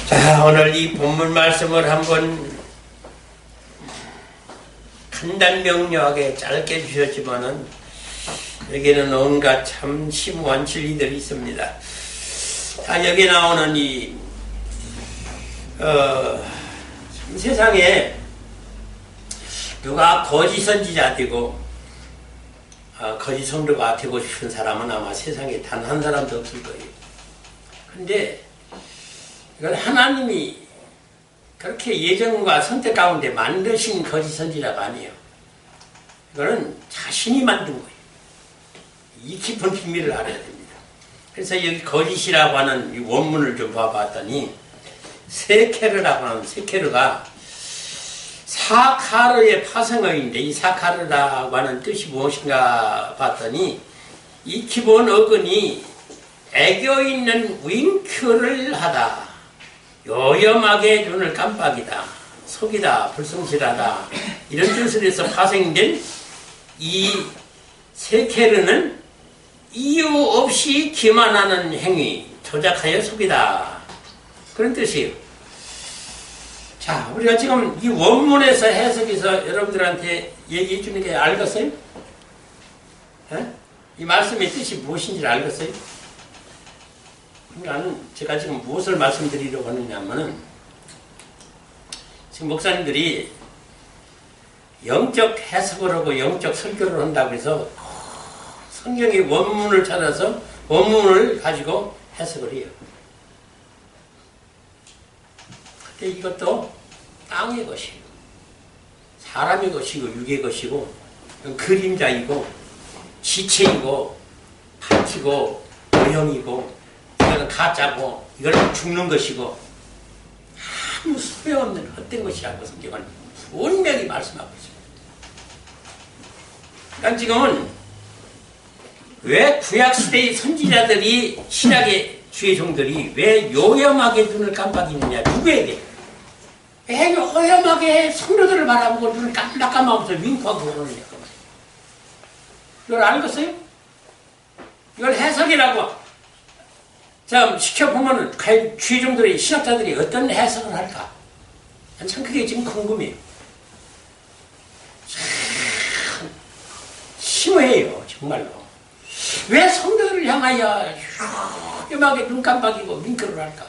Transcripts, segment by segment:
자, 오늘 이 본문 말씀을 한번 간단명료하게 짧게 주셨지만은 여기는 온갖 참 심오한 진리들이 있습니다. 자, 여기 나오는 이 세상에 누가 거짓 선지자 되고 거짓 성도가 되고 싶은 사람은 아마 세상에 단 한 사람도 없을 거예요. 근데 이건 하나님이 그렇게 예정과 선택 가운데 만드신 거짓 선지자가 아니에요. 이거는 자신이 만든 거예요. 이 깊은 비밀을 알아야 됩니다. 그래서 여기 거짓이라고 하는 이 원문을 좀 봐봤더니 세케르라고 하는 세케르가 사카르의 파생어인데 이 사카르라고 하는 뜻이 무엇인가 봤더니 이 기본 어근이 애교 있는 윙크를 하다, 요염하게 눈을 깜빡이다, 속이다, 불성실하다 이런 뜻을 해서 파생된 이 세케르는 이유 없이 기만하는 행위, 조작하여 속이다 그런 뜻이에요. 자, 우리가 지금 이 원문에서 해석해서 여러분들한테 얘기해 주는 게 알겠어요? 이 말씀의 뜻이 무엇인지 알겠어요? 나는 제가 지금 무엇을 말씀드리려고 하느냐면은 지금 목사님들이 영적 해석을 하고 영적 설교를 한다고 해서 성경의 원문을 찾아서 원문을 가지고 해석을 해요. 근데 이것도 땅의 것이고 사람의 것이고 육의 것이고 그림자이고 지체이고 파티고 모형이고 이거는 가짜고 이거는 죽는 것이고 아무 소용없는 헛된 것이라고 성경은 분명히 말씀하고 있습니다. 그러니까 지금은 왜 구약시대의 선지자들이 신약의 주의 종들이 왜 요염하게 눈을 깜빡이느냐, 누구에게? 왜 요염하게 성도들을 바라보고 눈을 깜빡하면서 윙크하고 그러느냐. 이걸 알겠어요? 이걸 해석이라고 참 시켜보면 과연 주의 종들의 신학자들이 어떤 해석을 할까? 참 그게 지금 궁금해요. 참 심오해요, 정말로. 왜 성도들을 향하여 음악에 눈 깜빡이고 윙크를 할까?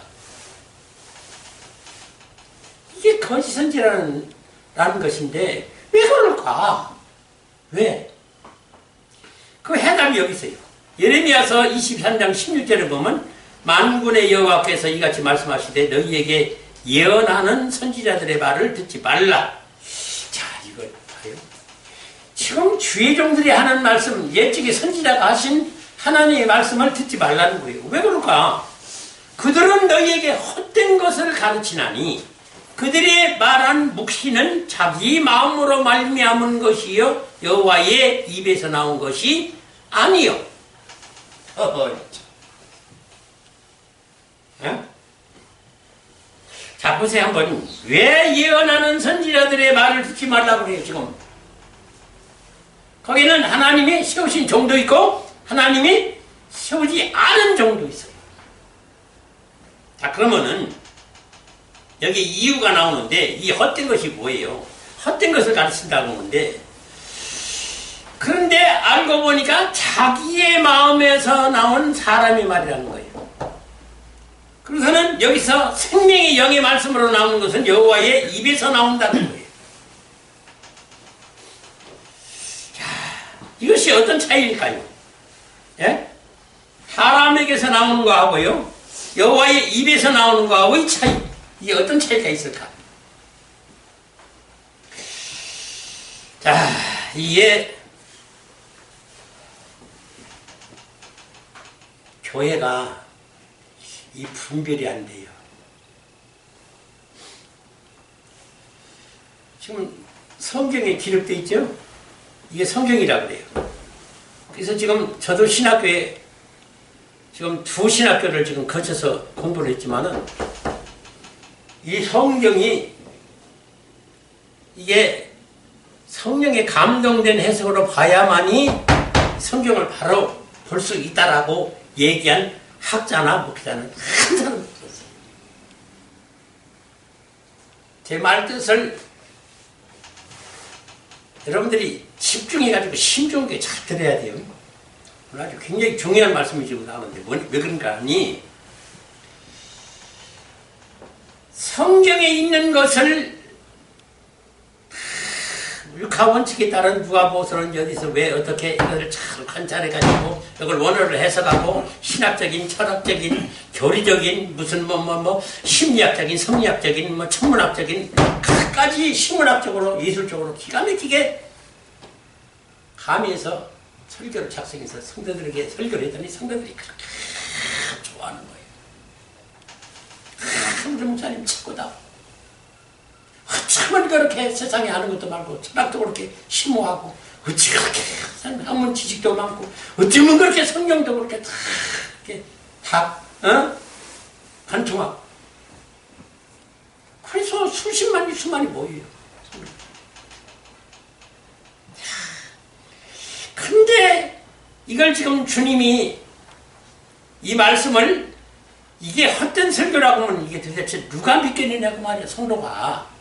이게 거짓 선지라는 것인데 왜 그럴까? 왜? 그 해답이 여기 있어요. 예레미야서 23장 16절에 보면 만군의 여호와께서 이같이 말씀하시되 너희에게 예언하는 선지자들의 말을 듣지 말라. 자, 이거 봐요. 지금 주의 종들이 하는 말씀, 옛적에 선지자가 하신 하나님의 말씀을 듣지 말라는 거예요. 왜 그럴까? 그들은 너희에게 헛된 것을 가르치나니 그들이 말한 묵시는 자기 마음으로 말미암은 것이요 여호와의 입에서 나온 것이 아니요. 자, 보세요 한번. 왜 예언하는 선지자들의 말을 듣지 말라고 그래요 지금? 거기는 하나님이 세우신 종도 있고 하나님이 세우지 않은 종도 있어요. 자, 그러면은 여기 이유가 나오는데 이 헛된 것이 뭐예요? 헛된 것을 가르친다고 하는데 그런데 알고 보니까 자기의 마음에서 나온 사람의 말이라는 거예요. 그래서는 여기서 생명의 영의 말씀으로 나오는 것은 여호와의 입에서 나온다는 거예요. 자, 이것이 어떤 차이일까요? 예? 사람에게서 나오는 거하고요 여호와의 입에서 나오는 거하고의 차이, 이게 어떤 차이가 있을까? 자, 이게 교회가 이 분별이 안 돼요. 지금 성경에 기록되어 있죠? 이게 성경이라고 그래요. 그래서 지금 저도 신학교에 지금 두 신학교를 지금 거쳐서 공부를 했지만은 이 성경이 이게 성령에 감동된 해석으로 봐야만이 성경을 바로 볼 수 있다라고 얘기한 학자나 목사는 한 사람도 없었어요. 제 말 뜻을 여러분들이 집중해가지고 심중 있게 잘 들어야 돼요. 오늘 아주 굉장히 중요한 말씀이 지금 나오는데 왜 그런가 하니 성경에 있는 것을 율카 원칙에 따른 누가복음서는 어디서 왜 어떻게 이것을 잘 관찰해가지고 이걸 원어를 해석하고 신학적인, 철학적인, 교리적인 무슨 심리학적인, 성리학적인, 천문학적인 각가지 신문학적으로 예술적으로 기가 막히게 가미해서 설교를 작성해서 성도들에게 설교를 했더니 성도들이 그렇게 좋아하는 거예요. 우리 목사님 최고다. 어쩌면 그렇게 세상에 아는 것도 많고 철학도 그렇게 심오하고 어찌 그렇게 학문 지식도 많고 어쩌면 그렇게 성경도 그렇게 다 이렇게 다 관통하고 그래서 수십만이 수만이 모여요. 근데 이걸 지금 주님이 이 말씀을 이게 헛된 설교라고 하면 이게 도대체 누가 믿겠느냐고 말이야. 성도가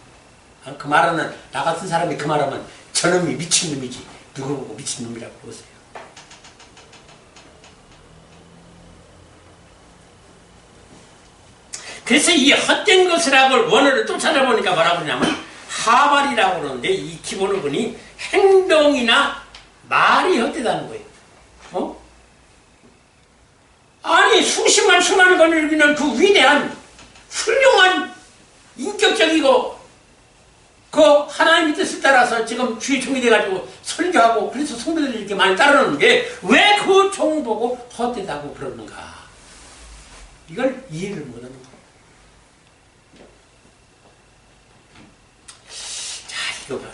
그 말하는 나 같은 사람이 그 말하면 저놈이 미친놈이지 누구 보고 미친놈이라고 그러세요. 그래서 이 헛된 것이라고 원어를 또 찾아보니까 뭐라고 그러냐면 하발이라고 그러는데 이 기본 어근이 행동이나 말이 헛되다는 거예요. 아니 수십만 수많은 권을 이루는 그 위대한 훌륭한 인격적이고 그 하나님의 뜻을 따라서 지금 주의 종이 돼가지고 설교하고 그래서 성도들이 이렇게 많이 따르는데 왜 그 종 보고 헛되다고 그러는가 이걸 이해를 못하는 거예요. 자 이거 봐요.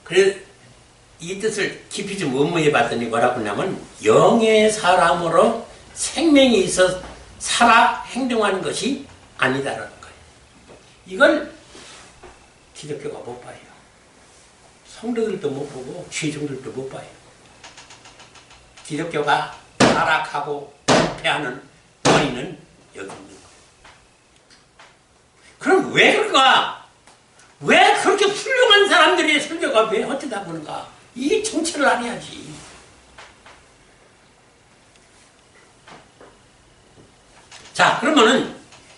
그래 이 뜻을 깊이 좀 음모해 봤더니 뭐라고 하냐면 영의 사람으로 생명이 있어 살아 행동하는 것이 아니다라는 거예요. 이걸 기독교가 못 봐요. 성도들도 못 보고 죄종들도 못 봐요. 기독교가 타락하고 실패하는 원인은 여기 있는 거예요. 그럼 왜 그럴까? 왜 그렇게 훌륭한 사람들의 설교가 왜 헛되다 보는가? 이게 정체를 알아야지. 자, 그러면은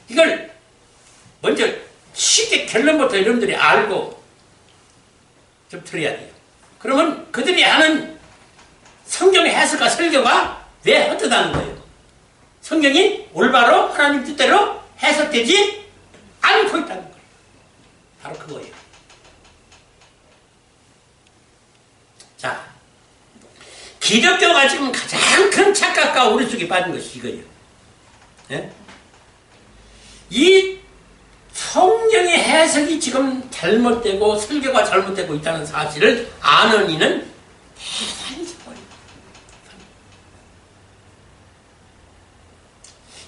이걸 먼저 쉽게 결론부터 여러분들이 알고 좀 들어야 돼요. 그러면 그들이 하는 성경의 해석과 설교가 왜 헛되다는 거예요. 성경이 올바로 하나님 뜻대로 해석되지 않고 있다는 거예요. 바로 그거예요. 자, 기독교가 지금 가장 큰 착각과 오른쪽에 빠진 것이 이거예요. 예? 이 성경의 해석이 지금 잘못되고 설교가 잘못되고 있다는 사실을 아는 이는 대단히 적어요.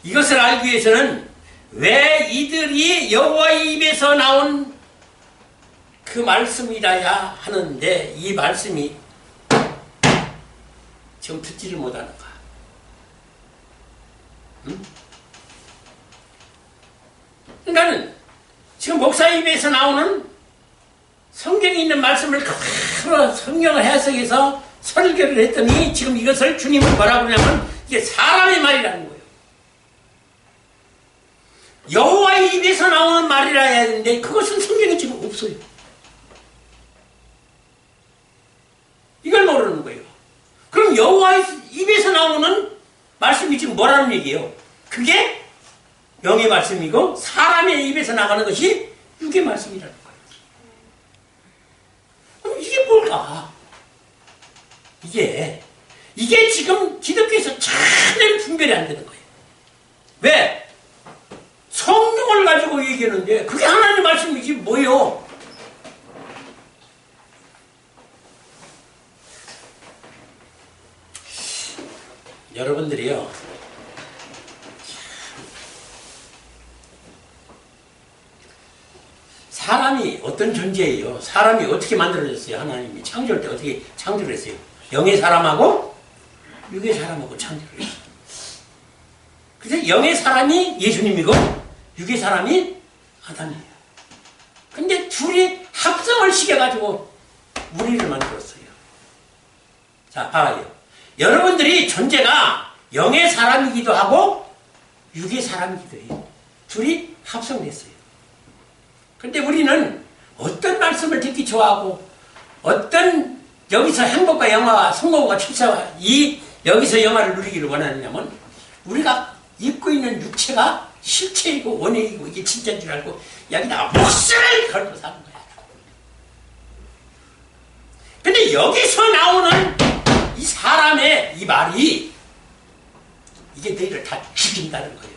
이것을 알기 위해서는 왜 이들이 여호와의 입에서 나온 그 말씀이라야 하는데 이 말씀이 지금 듣지를 못하는가? 응? 그러니까는 지금 목사 입에서 나오는 성경에 있는 말씀을 그대로 성경을 해석해서 설교를 했더니 지금 이것을 주님은 뭐라고 그러냐면 이게 사람의 말이라는 거예요. 여호와의 입에서 나오는 말이라 해야 되는데 그것은 성경에 지금 없어요. 이걸 모르는 거예요. 그럼 여호와의 입에서 나오는 말씀이 지금 뭐라는 얘기예요? 그게 영의 말씀이고 사람의 입에서 나가는 것이 육의 말씀이라는 거예요. 그럼 이게 뭘까? 이게 지금 기독교에서 전혀 분별이 안 되는 거예요. 왜? 성경을 가지고 얘기하는데 그게 하나님의 말씀이지 뭐예요? 여러분들이요 사람이 어떤 존재예요? 사람이 어떻게 만들어졌어요? 하나님이 창조할 때 어떻게 창조를 했어요? 영의 사람하고 육의 사람하고 창조를 했어요. 그래서 영의 사람이 예수님이고 육의 사람이 아담이에요. 둘이 합성을 시켜가지고 우리를 만들었어요. 자, 봐요. 여러분들이 존재가 영의 사람이기도 하고 육의 사람이기도 해요. 둘이 합성됐어요. 근데 우리는 어떤 말씀을 듣기 좋아하고 어떤 여기서 행복과 영화와 성공과 출세와 여기서 영화를 누리기를 원하느냐면 우리가 입고 있는 육체가 실체이고 원형이고 이게 진짜인 줄 알고 여기다가 목숨을 걸고 사는 거야. 근데 여기서 나오는 이 사람의 이 말이 이게 너희를 다 죽인다는 거예요.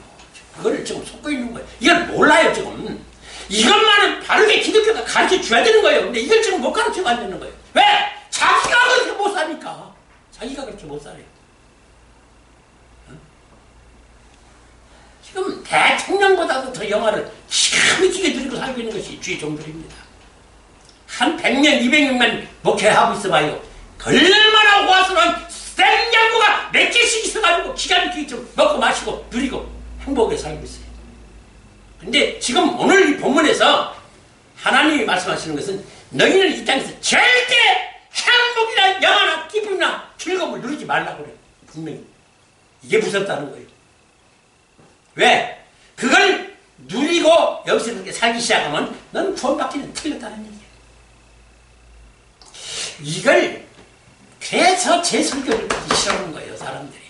그거를 지금 속고 있는 거예요. 이걸 몰라요 지금. 이것만은 바르게 기독교가 가르쳐 줘야 되는 거예요. 근데 이걸 지금 못 가르쳐 안 되는 거예요. 왜? 자기가 그렇게 못 사니까. 자기가 그렇게 못 살아요. 지금 대통령보다도 더 영화를 기가 막히게 누리고 살고 있는 것이 주의 종들입니다. 한 100년, 200년만 목회하고 있어봐요. 얼마나 호화스러운 생명구가 몇 개씩 있어가지고 기가 막히게 좀 먹고 마시고 누리고 행복하게 살고 있어요. 근데 지금 오늘 이 본문에서 하나님이 말씀하시는 것은 너희는 이 땅에서 절대 행복이나 영화나 기쁨이나 즐거움을 누리지 말라고 그래요. 분명히. 이게 무섭다는 거예요. 왜? 그걸 누리고 여기서 그렇게 살기 시작하면 넌 구원받기는 틀렸다는 얘기예요. 이걸 그래서 제 설교를 듣기 싫어하는 거예요, 사람들이.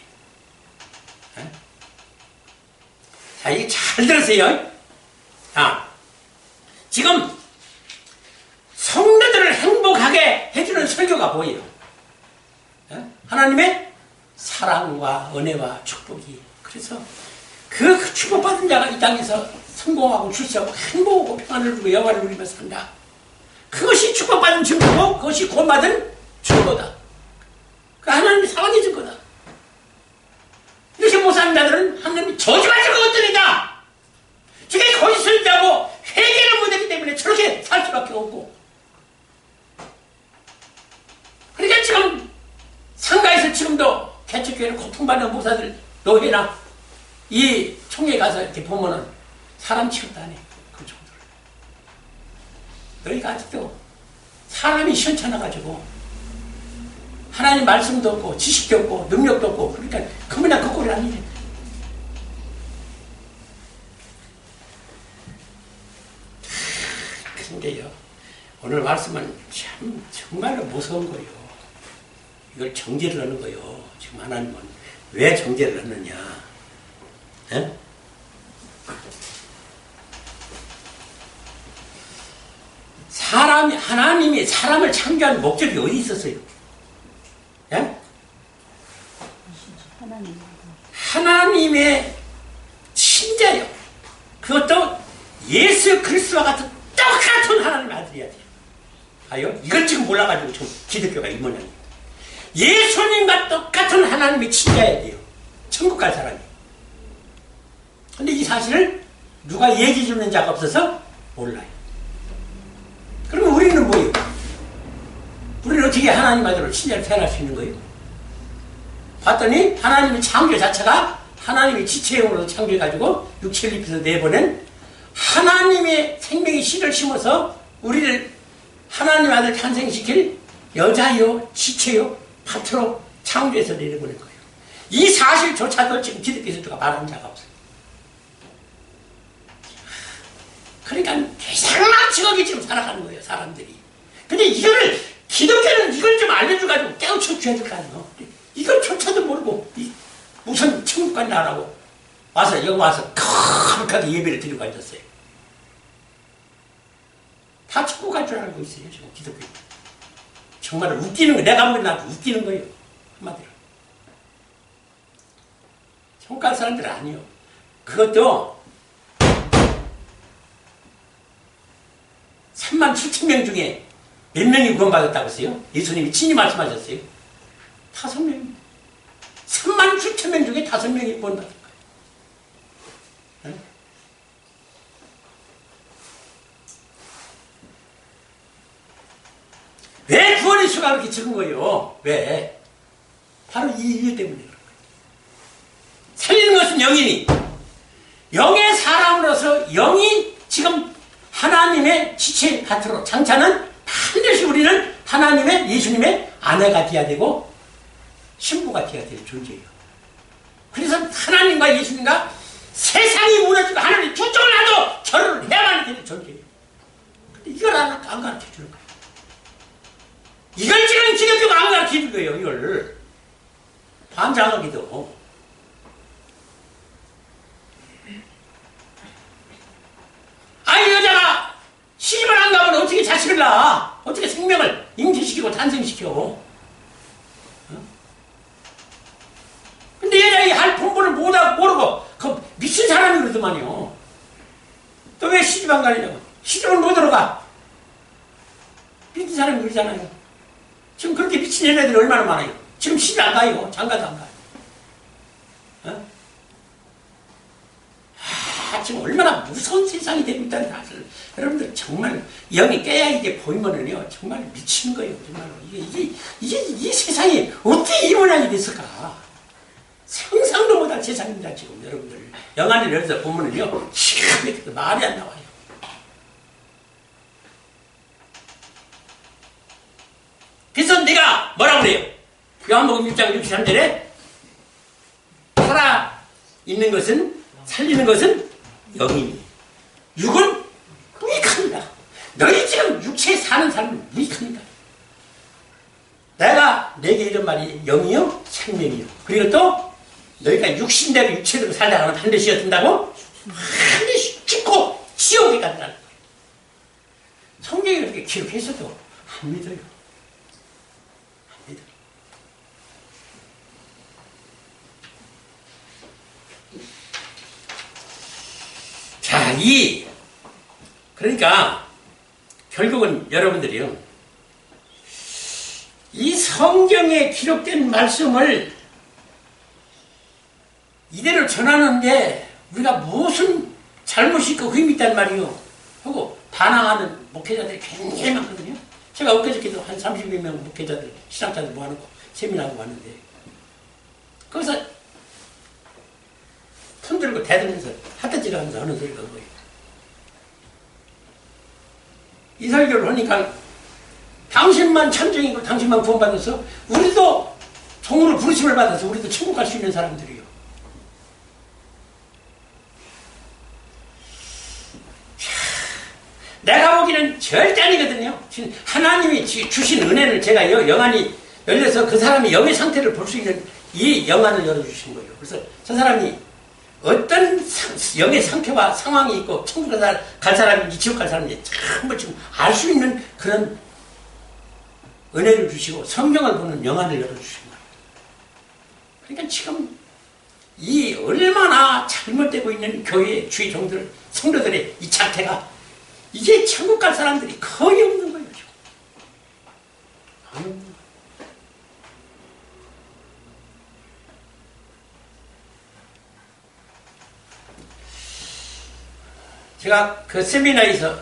에? 자, 이게 잘 들으세요. 지금 성도들을 행복하게 해주는 설교가 뭐예요? 하나님의 사랑과 은혜와 축복이. 그래서 그 축복받은 자가 이 땅에서 성공하고 출세하고 행복하고 평안을 누리고 영화를 누리며 산다. 그것이 축복받은 증거고 그것이 구원받은 증거다. 그 하나님이 사랑해 준 거다. 이렇게 못 사는 자들은 하나님이 저주받을 것들이다. 저게 거짓을 자고 회개를 못했기 때문에 저렇게 살 수밖에 없고. 그러니까 지금 상가에서 지금도 개척교회를 고통받는 목사들 노회나 이 총회 가서 이렇게 보면은 사람 취급도 안 해. 그 정도로. 너희가 아직도 사람이 시원찮아가지고 하나님 말씀도 없고 지식도 없고 능력도 없고 그러니까 그분이나 그 꼴이 아니래. 근데요 오늘 말씀은 참 정말로 무서운 거예요. 이걸 정죄를 하는 거예요. 지금 하나님은 왜 정죄를 하느냐? 에? 하나님이 사람을 창조한 목적이 어디 있었어요? 에? 하나님의 친자요. 그것도 예수 그리스도와 같은 똑같은 하나님의 아들이야 돼요. 아요? 이걸 지금 몰라가지고 지금 기독교가 이 모양이에요. 예수님과 똑같은 하나님의 친자야 돼요. 천국 갈 사람이. 근데 이 사실을 누가 얘기해 주는 자가 없어서 몰라요. 그러면 우리는 뭐예요? 우리는 어떻게 하나님 아들로 친자를 태어날 수 있는 거예요? 봤더니 하나님의 창조 자체가 하나님의 지체형으로 창조해가지고 육체를 입혀서 내보낸 하나님의 생명의 씨를 심어서 우리를 하나님 아들 탄생시킬 여자요, 지체요, 파트로 창조해서 내려보낸 거예요. 이 사실조차도 지금 기독교에서 누가 말하는 자가 없어요. 그러니까 개상망치하게 지금 살아가는 거예요, 사람들이. 근데 이거를, 기독교는 이걸 좀 알려줘가지고 깨우쳐 줘야 될 거 아니에요. 이걸 조차도 모르고, 무슨 천국까지 안 하고, 여기 와서 거룩하게 예배를 드리고 앉았어요. 다 천국 갈 줄 알고 있어요, 지금 기독교. 정말 웃기는 거예요. 내가 한번 나도 웃기는 거예요. 한마디로. 천국 갈 사람들은 아니요. 그것도 37,000명 중에 몇 명이 구원받았다고 했어요? 예수님이 친히 말씀하셨어요. 5명입니다. 37,000명 중에 5명이 구원받은 거예요. 네? 왜 구원의 수가 그렇게 적은 거예요? 왜? 바로 이 이유 때문에 그런 거예요. 살리는 것은 영이니 영의 사람으로서 영이 지금 하나님 하나님의 지체 밭으로 장차는 반드시 우리는 하나님의 예수님의 아내가 되어야 되고 신부가 되어야 될 존재예요. 그래서 하나님과 예수님과 세상이 무너지고 하나님 초점을 놔도 결혼을 해야만 되는 존재예요. 근데 이걸 안 가르쳐 주는 거예요. 이걸 지금 기독교가 안 가르쳐 주는 거예요. 이걸 반장하기도. 아니 여자가 시집을 안 가면 어떻게 자식을 낳아? 어떻게 생명을 잉태시키고 탄생시켜? 근데 여자이 할 본분을 모르고 그 미친 사람이 그러더만요. 또 왜 시집 안 가느냐고. 시집을 못 들어가. 미친 사람이 그러잖아요. 지금 그렇게 미친 애들이 얼마나 많아요. 지금 시집 안 가요. 장가도 안 가요. 지금 얼마나 무서운 세상이 되고 있다는 사실. 여러분들 정말 영이 깨야 이게 보이면은요 정말 미치는 거예요. 정말로 이 세상이 어떻게 이 모양이 됐을까? 상상도 못할 세상입니다. 지금 여러분들 영안을 열어서 보면은요 지금 말이 안 나와요. 그래서 내가 뭐라고 그래요? 요한복음 6장 63절에 살아 있는 것은 살리는 것은 영이니 육은 무익합니다. 너희 지금 육체에 사는 삶은 무익합니다. 내가 내게 이런 말이 영이요 생명이요. 그리고 또 너희가 육신대로 육체대로 살다가는 반드시 어떤다고? 반드시 죽고 지옥에 간다는 거예요. 성경이 그렇게 기록했어도 안 믿어요. 안 믿어요. 자, 그러니까 결국은 여러분들이요 이 성경에 기록된 말씀을 이대로 전하는데 우리가 무슨 잘못이 있고 흠이 있단 말이요 하고 반항하는 목회자들이 굉장히 많거든요. 제가 엊그저께도 한 30여 명 목회자들 신앙자들 모아놓고 세미나하고 왔는데 거기서 손 들고 대들면서 핫대질을 하면서 하는 소리가 뭐예요. 이 설교를 하니까 당신만 참정이고 당신만 구원받아서 우리도 종으로 부르심을 받아서 우리도 천국 갈 수 있는 사람들이요. 내가 보기에는 절대 아니거든요. 하나님이 주신 은혜를 제가 영안이 열려서 그 사람이 영의 상태를 볼 수 있는 이 영안을 열어주신 거예요. 그래서 저 사람이 어떤 영의 상태와 상황이 있고 천국 갈 사람인지 지옥 갈 사람인지 전부 지금 알 수 있는 그런 은혜를 주시고 성경을 보는 영안을 열어주신 거예요. 그러니까 지금 이 얼마나 잘못되고 있는 교회 주의 종들 성도들의 이 자태가 이제 천국 갈 사람들이 거의 없는 거예요. 거의 없는 거예요. 제가 그 세미나에서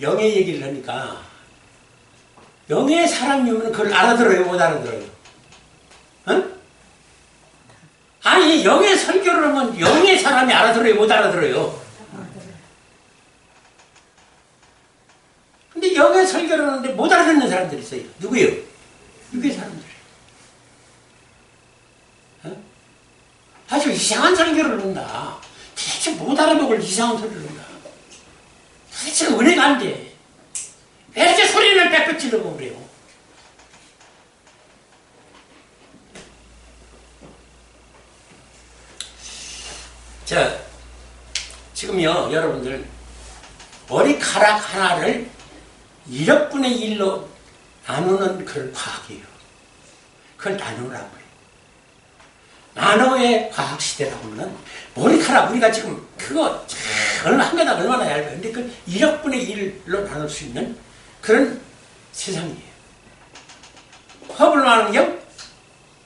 영의 얘기를 하니까 영의 사람이면 그걸 알아들어요? 못 알아들어요? 응? 아니 영의 설교를 하면 영의 사람이 알아들어요? 못 알아들어요? 근데 영의 설교를 하는데 못 알아듣는 사람들이 있어요. 누구예요? 육의 사람들이에요. 어? 아주 이상한 설교를 한다. 도대체 못 알아먹을 이상한 소리를 한다. 도대체 은혜가 안 돼. 왜 이렇게 소리를 빽빽 지르고 그래요? 자, 지금요, 여러분들, 머리카락 하나를 1억분의 1로 나누는 그런 과학이에요. 그걸 나누라고 해요. 나노의 과학 시대라고 하면 머리카락 우리가 지금 그거 한 가닥 얼마나 얇아요. 근데 그걸 1억분의 1로 나눌 수 있는 그런 세상이에요. 허블 망원경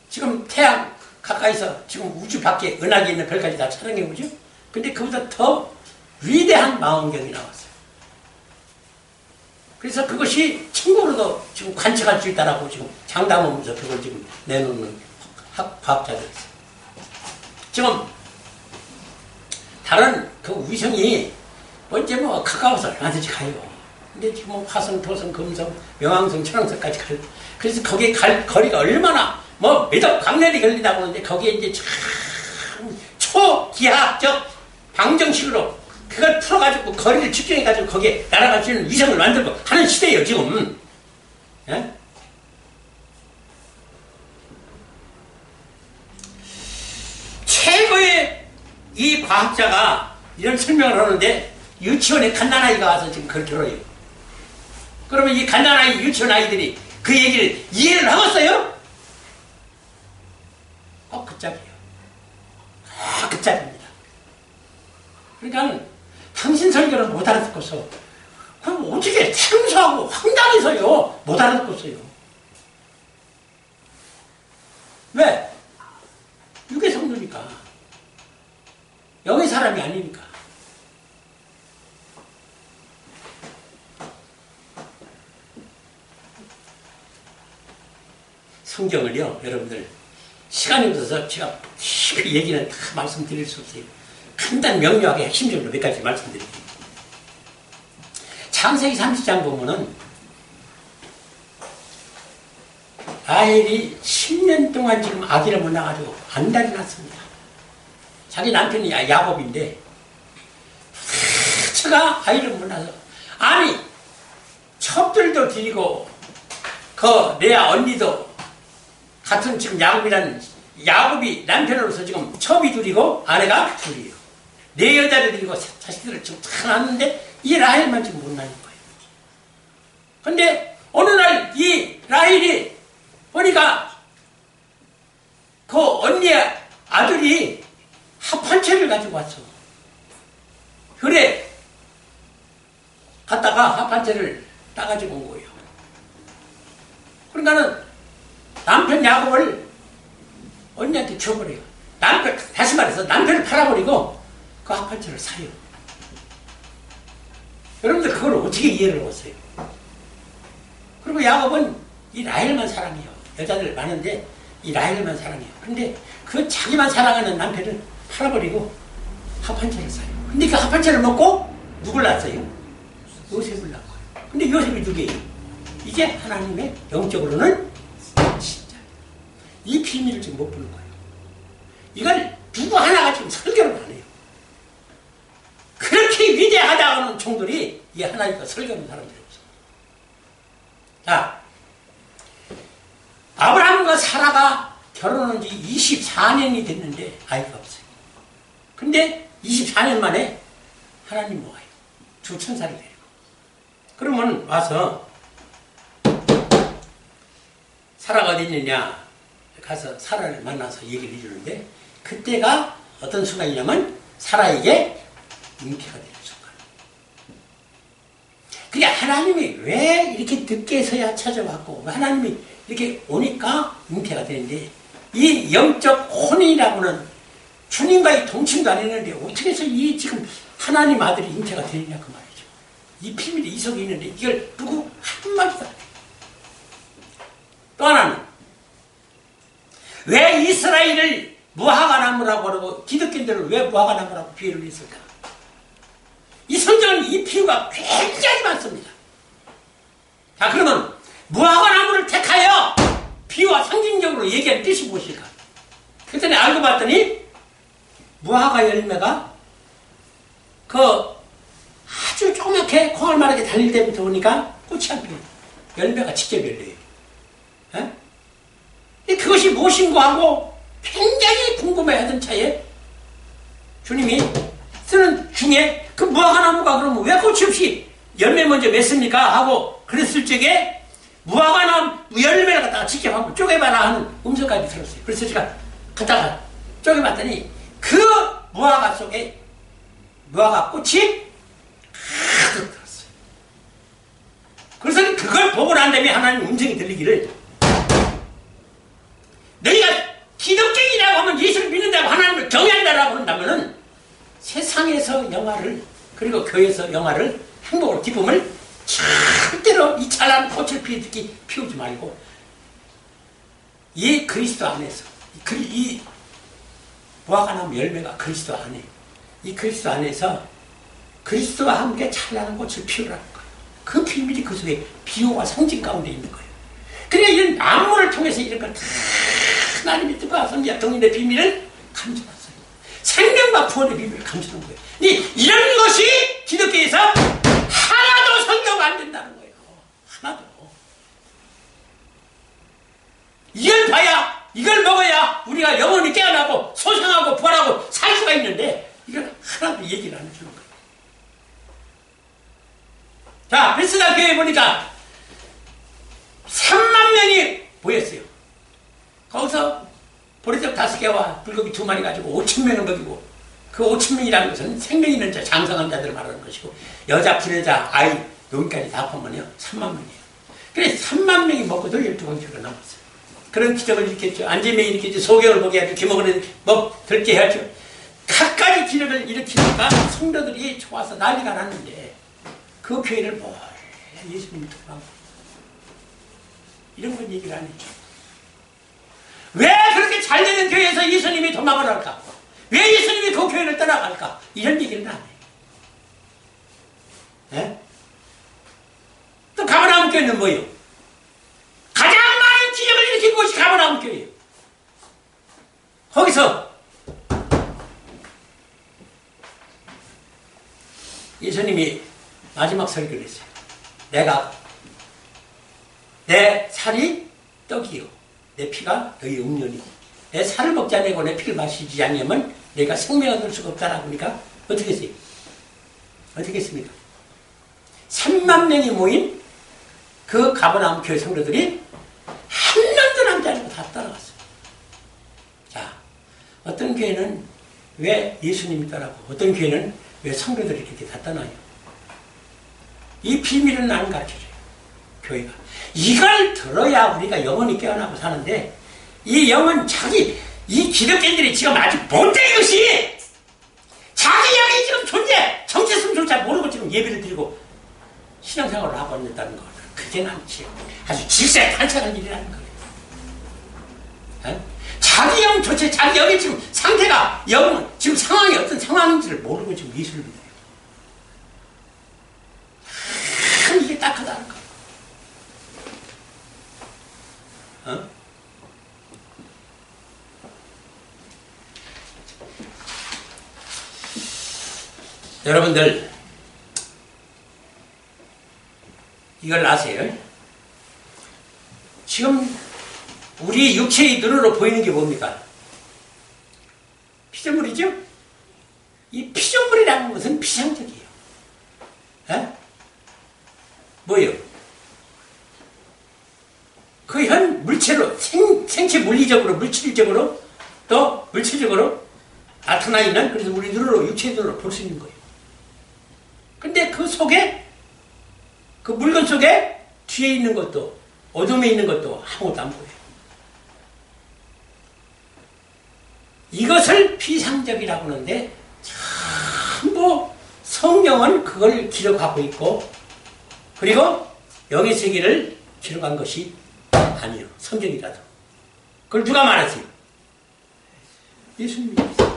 지금 태양 가까이서 지금 우주 밖에 은하계 있는 별까지 다 촬영해 보죠. 근데 그보다 더 위대한 망원경이 나왔어요. 그래서 그것이 천국으로도 지금 관측할 수 있다라고 지금 장담하면서 그걸 지금 내놓는 과학자들이 있어요. 지금 다른 그 위성이 언제 뭐 가까워서 얼마든지 가요. 근데 지금 뭐 화성, 토성, 금성, 명왕성, 천왕성까지 가요. 그래서 거기에 갈 거리가 얼마나 뭐 몇억 광년이 걸린다고 하는데 거기에 이제 참 초기하학적 방정식으로 그걸 풀어가지고 거리를 측정해가지고 거기에 날아갈 수 있는 위성을 만들고 하는 시대예요 지금. 예? 최고의 이 과학자가 이런 설명을 하는데 유치원에 갓난아이가 와서 지금 그걸 들어요. 그러면 이 갓난아이 유치원 아이들이 그 얘기를 이해를 하겠어요? 그 짝이에요. 그 짝입니다. 그러니까 당신 설교를 못 알아듣고서 그럼 어떻게 생소하고 황당해서요 못 알아듣겠어요. 왜? 육의 성도니까. 영의 사람이 아니니까. 성경을요 여러분들 시간이 없어서 제가 깊이 얘기는 다 말씀드릴 수 없어요. 간단 명료하게 핵심적으로 몇 가지 말씀드릴게요. 창세기 30장 보면은 라헬이 10년 동안 지금 아기를 못 낳아가지고 안달이 났습니다. 자기 남편이 야곱인데 제가 아이를 못 낳아서 아니 첩들도 드리고 그 레아 언니도 같은 지금 야곱이 남편으로서 지금 첩이 둘이고 아내가 둘이에요. 네 여자를 드리고 자식들을 지금 다 낳았는데 이 라헬만 지금 못 낳는 거예요. 근데 어느 날 이 라헬이 보니까 그 언니의 아들이 합한채를 가지고 왔어. 그래 갔다가 합한채를 따가지고 온 거예요. 그러니까는 남편 야곱을 언니한테 줘버려요. 다시 말해서 남편을 팔아버리고 그 합한채를 사요. 여러분들 그걸 어떻게 이해를 하겠어요? 그리고 야곱은 이 라헬만 사랑해요. 여자들 많은데 이 라헬만 사랑해요. 근데 그 자기만 사랑하는 남편을 팔아버리고 합한채를 사요. 근데 그 합한채를 먹고 누굴 낳았어요? 요셉을 낳고요. 근데 요셉이 누구예요? 이게 하나님의 영적으로는 진짜 이 비밀을 지금 못 보는 거예요. 이걸 누구 하나가 지금 설교를 안 해요. 그렇게 위대하다고 하는 종들이 이 하나님과 설교하는 사람들이 없어요. 자, 아브라함과 사라가 결혼한 지 24년이 됐는데 아이가 없어요. 근데 24년 만에 하나님 모아요. 두 천사를 데리고. 그러면 와서 사라가 어디 있느냐 가서 사라를 만나서 얘기를 해주는데 그때가 어떤 순간이냐면 사라에게 잉태가 되는 순간. 그게 하나님이 왜 이렇게 늦게서야 찾아왔고 하나님이 이렇게 오니까 잉태가 되는데 이 영적 혼인이라고는 주님과의 동침도 안 했는데 어떻게 해서 이 지금 하나님 아들이 잉태가 되느냐 그 말이죠. 이 비밀이 이 속에 있는데 이걸 누구 한마디도 안 해요. 또 하나는 왜 이스라엘을 무화과나무라고 하고 기독교인들을 왜 무화과나무라고 비유를 했을까? 이 성경은 이 비유가 굉장히 많습니다. 자, 그러면 무화과나무를 택하여 비유와 상징적으로 얘기한 뜻이 무엇일까? 그랬더니 알고 봤더니 무화과 열매가 그 아주 조그맣게 콩알만하게 달릴 때부터 보니까 꽃이 안 피어요. 열매가 직접 열려요. 그것이 무엇인가 하고 굉장히 궁금해하던 차에 주님이 쓰는 중에 그 무화과나무가 그러면 왜 꽃이 없이 열매 먼저 맺습니까? 하고 그랬을 적에 무화과나무 열매를 갖다가 직접 한번 쪼개봐라 하는 음성까지 들었어요. 그래서 제가 갖다가 쪼개봤더니 그 무화과 속에 무화과 꽃이 가득 들었어요. 그래서 그걸 보고 난 다음에 하나님 음성이 들리기를 너희가 기독교인이라고 하면 예수를 믿는다고 하나님을 경외한다라고 한다면은 세상에서 영화를 그리고 교회에서 영화를 행복을 기쁨을 절대로 이 찬란한 꽃을 피우지 말고 이 그리스도 안에서 이 무화과나무 열매가 그리스도 안에 이 그리스도 안에서 그리스도와 함께 찬란한 꽃을 피우라는 거예요. 그 비밀이 그 속에 비유와 상징 가운데 있는 거예요. 그러니까 이런 안무를 통해서 이런 걸 다 하나님의 뜻과 성리와 정리의 비밀을 감춰놨어요. 생명과 구원의 비밀을 감추는 거예요. 이런 것이 기독교에서 하나도 설교가 안 된다는 거예요. 하나도. 이걸 봐야, 이걸 먹어야 우리가 영혼이 깨어나고 소생하고 부활하고 살 수가 있는데 이걸 하나도 얘기를 안 해주는 거예요. 자, 베스다 교회에 보니까 3만 명이 모였어요. 거기서 보리떡 5개와 불고기 2마리 가지고 5,000명을 먹이고, 그 5,000명이라는 것은 생명 있는 자, 장성한 자들을 말하는 것이고, 여자, 불여자, 아이, 노인까지 다 포함하면요 3만 명이에요. 그래서 3만 명이 먹고도 12공기가 남았어요. 그런 기적을 일으켰죠. 안재명이 일으켰죠. 소경을 보게 해야죠. 기먹으면 들게 해야죠. 각가지 기적을 일으키니까 성도들이 좋아서 난리가 났는데, 그 교회를 몰래 예수님이 도망가고 이런 건 얘기를 안 했죠. 왜 그렇게 잘 되는 교회에서 예수님이 도망을 할까? 왜 예수님이 그 교회를 떠나갈까? 이런 얘기를 안 해요. 네? 또 가버나움 교회는 뭐예요? 가장 많은 기적을 일으킨 곳이 가버나움 교회예요. 거기서 예수님이 마지막 설교를 했어요. 내 살이 떡이요, 내 피가 너희 음료니, 내 살을 먹지 않고 내 피를 마시지 않으면 내가 생명을 얻을 수가 없다라고 하니까 어떻게 했어요? 어떻게 했습니까? 3만 명이 모인 그 가버나움 교회 성도들이 한 명도 남지 않고 다 따라갔어요. 자, 어떤 교회는 왜 예수님이 떠나고 어떤 교회는 왜 성도들이 이렇게 다 떠나요? 이 비밀은 나는 가르쳐줘요. 교회가. 이걸 들어야 우리가 영혼이 깨어나고 사는데, 이 영은 이 기독교인들이 지금 아주 못된 것이 자기 영이 지금 정체성조차 모르고 지금 예배를 드리고 신앙생활을 하고 있다는 거. 그게 난 지금 아주 질색탄색한 일이라는 거예요. 에? 자기 영이 지금 상태가, 지금 상황이 어떤 상황인지를 모르고 지금 예수를 믿어요. 이게 딱하다는 거예요. 여러분들, 이걸 아세요? 지금 우리 육체의 눈으로 보이는 게 뭡니까? 피조물이죠? 이 피조물이라는 것은 비상적이에요. 뭐예요? 그 현 물체로, 생체 물리적으로, 물질적으로, 또 물체적으로 나타나 있는, 그래서 우리 눈으로, 육체의 눈으로 볼 수 있는 거예요. 근데 그 속에, 그 물건 속에 뒤에 있는 것도, 어둠에 있는 것도 아무것도 안 보여요. 이것을 비상적이라고 하는데, 전부 성경은 그걸 기록하고 있고, 그리고 영의 세계를 기록한 것이 아니요. 성경이라도. 그걸 누가 말했어요? 예수님이 말했어요.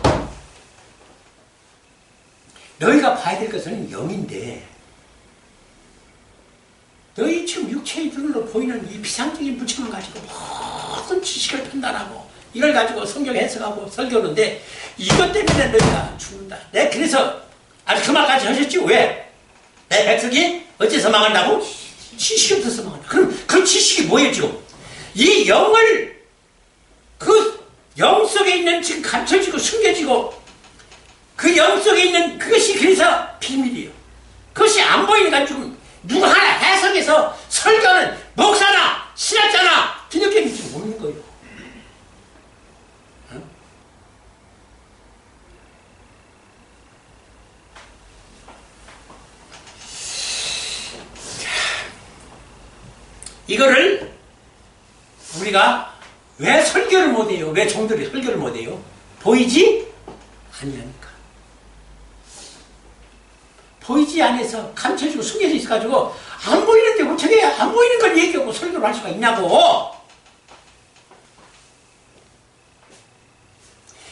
너희가 봐야 될 것은 영인데, 너희 지금 육체의 눈으로 보이는 이 비상적인 물체만 가지고 모든 지식을 판단하고 이걸 가지고 성경 해석하고 설교하는데, 이것 때문에 너희가 죽는다. 네, 그래서 아주 그 말까지 하셨지. 왜? 내 백성이 어째서 망한다고? 지식이 없어서 망한다. 그럼 그 지식이 뭐예요 지금? 이 영을, 그 영 속에 있는, 지금 감춰지고 숨겨지고 그 영 속에 있는 그것이 그래서 비밀이에요. 그것이 안 보이니까 지금 누구 하나 해석해서 설교는 목사나 신학자나 기독교인이 지금 모르는 거예요. 이거를 우리가 왜 설교를 못해요? 왜 종들이 설교를 못해요? 보이지 아니하니까. 보이지 않아서 감춰지고 숨겨져 있어가지고 안 보이는데 어떻게 안 보이는 걸 얘기하고 설교를 할 수가 있냐고.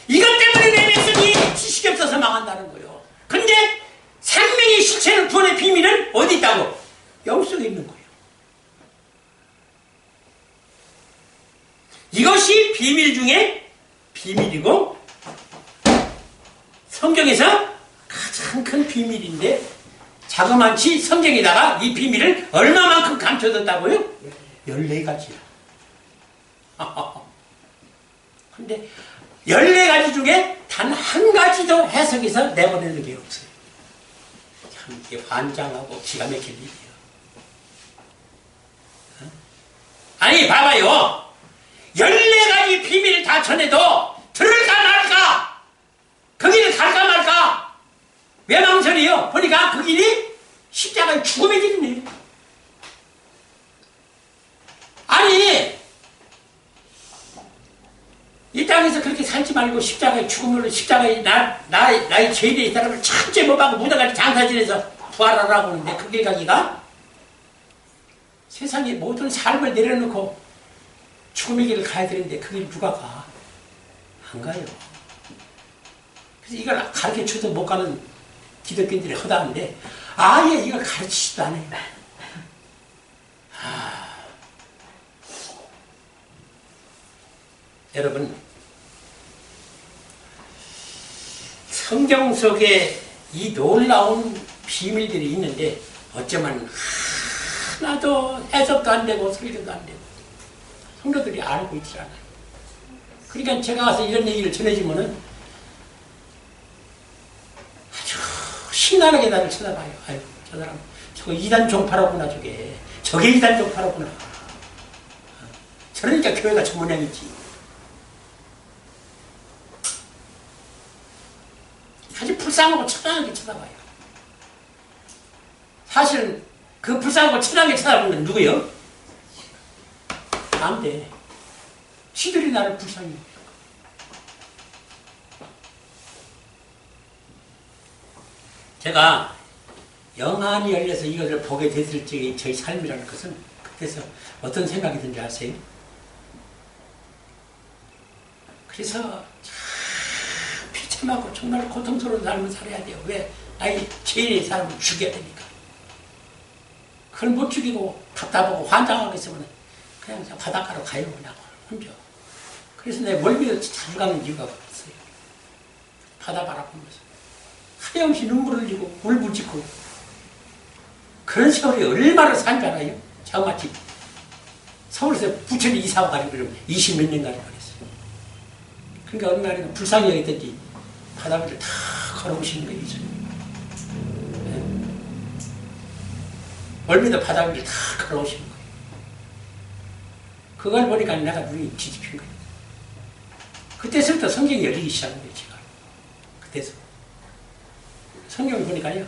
이것 때문에 내 백성이 지식이 없어서 망한다는 거예요. 근데 생명이 써져 있는 거예요. 이것이 비밀 중에 비밀이고 성경에서 가장 큰 비밀인데 자그마치 성경에다가 이 비밀을 얼마만큼 감춰뒀다고요? 14가지나. 근데 14가지 중에 단 한 가지도 해석해서 내보내는 게 없어요. 참 이게 환장하고 기가 막힐 일이에요. 아니 봐봐요. 14가지 비밀을 다 전해도 들을까 말까? 그 길을 갈까 말까? 왜 망설이요? 보니까 그 길이 십자가의 죽음의 길이네요. 아니 이 땅에서 그렇게 살지 말고 십자가의 죽음으로 십자가의 나의 죄인의 사람을 천재 못하고 무덤까지 장사 지내서 부활하라고 하는데 그 길 가기가 세상의 모든 삶을 내려놓고 죽음의 길을 가야 되는데 그 길 누가 가? 안 가요. 그래서 이걸 가르쳐줘도 못 가는 기독교인들이 허다한데 아예 이걸 가르치지도 않아요. 여러분 성경 속에 이 놀라운 비밀들이 있는데 어쩌면 하나도 해석도 안 되고 설교도 안 되고 성도들이 알고 있지 않아요. 그러니까 제가 가서 이런 얘기를 전해주면은 아주 신나게 나를 쳐다봐요. 아유, 저 사람 저거 이단 종파로구나 저게 이단 종파로구나. 저러니까 교회가 저 모양이지. 아주 불쌍하고 처량하게 쳐다봐요. 사실은 그 불쌍하고 처량하게 쳐다보는 건 누구예요? 안 돼. 지들이 나를 불쌍히 해요. 제가 영안이 열려서 이것을 보게 됐을 적에 저희 삶이라는 것은 그때서 어떤 생각이 든지 아세요? 그래서 비참하고 정말 고통스러운 삶을 살아야 돼요. 왜? 나의 죄인의 사람을 죽여야 되니까. 그걸 못 죽이고 답답하고 환장하고 있으면 그냥 바닷가로 가요. 그냥 혼자. 그래서 내 멀미도 자주 가는 이유가 없어요. 바다 바라보면서 하염없이 눈물을 흘리고 울부짖고 그런 세월이 얼마나 산 줄 알아요? 자그마치 서울에서 부천에 이사 가지고 20몇 년간을 그랬어요. 그러니까 어느 날에는 불쌍히 여기든지 바다 위를 다 걸어오시는 거예요. 네. 멀미도 바다 위를 다 걸어오시는 거예요. 그걸 보니까 내가 눈이 뒤집힌 거예요. 그때서부터 성경이 열리기 시작한 거예요. 제가 그때서 성경을 보니까요,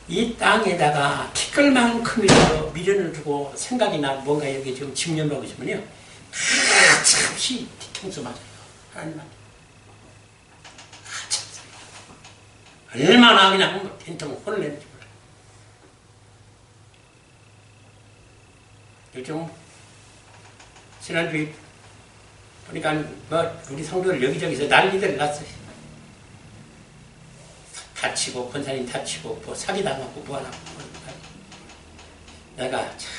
이 땅에다가 티끌만큼이라도 미련을 두고 생각이 나 뭔가 여기 지금 집념하고 있으면요, 하찮없이 뒤통수 맞아요. 하나님한테. 하찮습니다. 얼마나 그냥 된통 혼을 내는지 몰라요. 요즘 지난주에 보니까 뭐 우리 성도들 여기저기서 난리들 났어요. 다치고 권사님 다치고 뭐 사기당하고 뭐하고 내가 참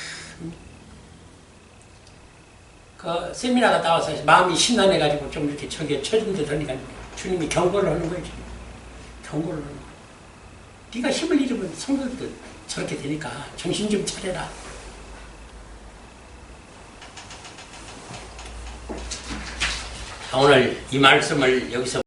그 세미나 갔다 와서 마음이 심란해가지고 좀 이렇게 저기에 쳐준 듯 하니까 주님이 경고를 하는 거예요. 경고를 하는 거예요. 네가 힘을 잃으면 성도들도 저렇게 되니까 정신 좀 차려라. 오늘 이 말씀을 여기서